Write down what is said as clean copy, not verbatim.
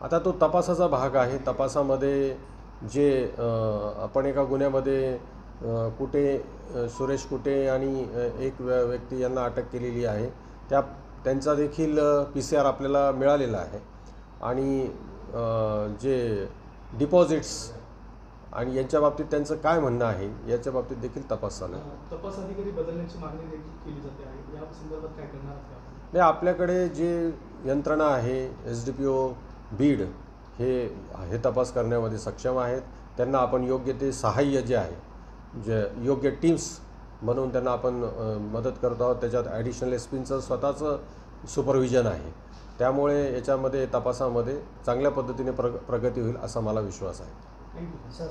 आता तो तपासाचा भाग आहे। तपासामध्ये जे आपण एका गुन्ह्यामध्ये कुटे सुरेश कुटे आणि एक व्यक्ती यांना अटक केलेली आहे, त्यांचा देखील PCR आपल्याला मिळालेला आहे आणि जे डिपॉझिट्स आणि यांच्या बाबतीत त्यांचं काय म्हणणं आहे याच्या बाबतीत देखील तपास चालू आहे। तपास अधिकारी बदलण्याची मागणी देखील केली जाते आहे, या संदर्भात काय करणार आहात? नाही, आपल्याकडे जे यंत्रणा आहे SDPO बीड हे तपास करण्यामध्ये सक्षम आहेत। त्यांना आपण योग्य ते सहाय्य जे आहे, जे योग्य टीम्स म्हणून त्यांना आपण मदत करत आहोत। त्याच्यात ॲडिशनल SPचं स्वतःचं सुपरविजन आहे, त्यामुळे याच्यामध्ये तपासामध्ये चांगल्या पद्धतीने प्रगती होईल असा मला विश्वास आहे। थँक्यू।